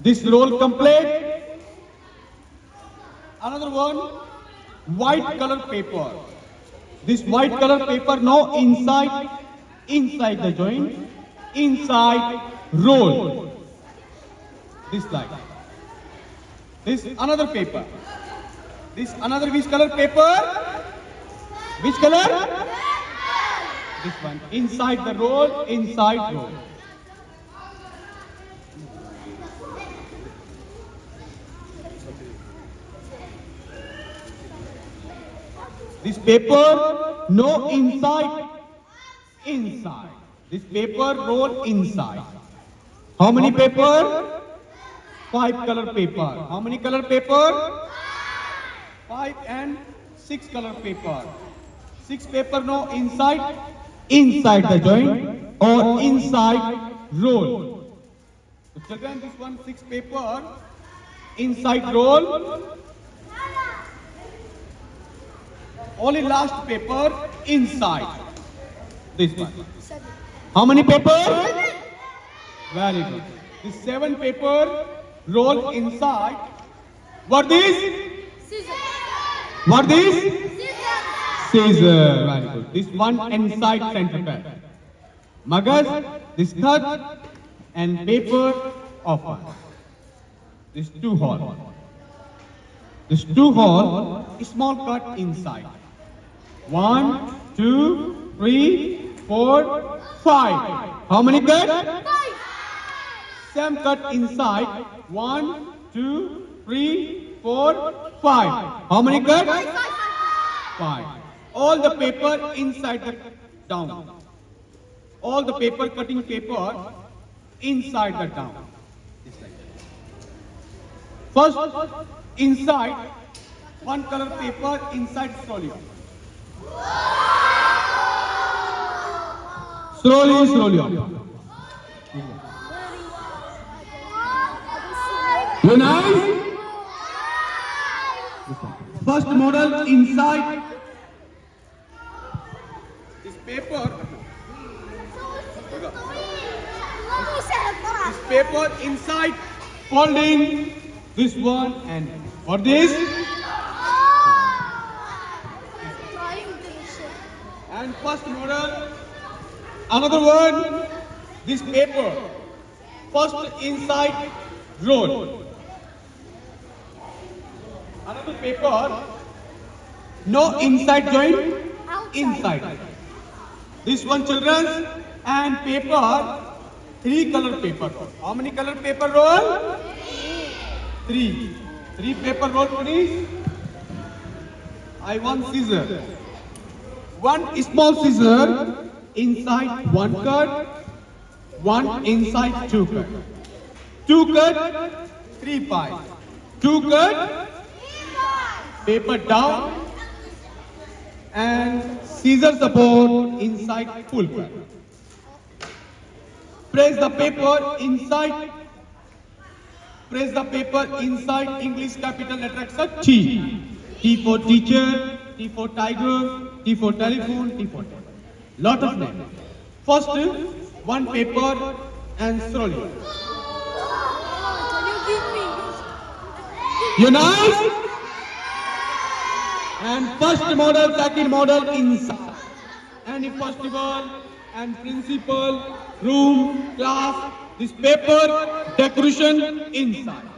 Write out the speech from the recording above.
This roll complete. Another one, white color paper. This white color paper, no inside the joint, inside roll. This side. This another paper. This another which color paper? Which color? This one. Inside the roll, inside roll. This paper, no inside. This paper roll inside. How many paper? 5 color paper. How many color paper? 5 and 6 color paper. 6 paper no inside the joint or inside roll. So children, this one 6 paper inside roll. Only last paper inside. This one. How many papers? Very good. This 7 paper roll inside. What this? What this? Scissor. Very good. This one inside center pad. Magas, this third and paper open. This 2 hole. This 2 hole, small cut inside. 1, 2, 3, 4, 5. How many cut? 5. Same cut inside. 1, 2, 3, 4, 5. How many cut? 5. All the paper inside the down. All the paper, cutting paper inside the down. First, inside, 1 color paper inside slowly. Slowly up. You nice? First model inside this paper. This paper inside folding this one and for this. And first model, another one, this paper, first inside roll. Another paper, no inside joint, inside. This one children and paper, 3 color paper. How many color paper roll? 3. 3 paper roll please. I want scissor. 1 small scissor inside 1 cut, 1 inside 2 cut. 2 cut, 3 pie. 2 cut, paper down and scissor support inside full cut. Press the paper inside. Press the paper inside English capital letter except T. T for teacher, T for tiger, T for telephone, T for lot of names. First, 1 paper and slowly. You nice? And first model, second model inside. Any festival and principal, room, class, this paper decoration inside.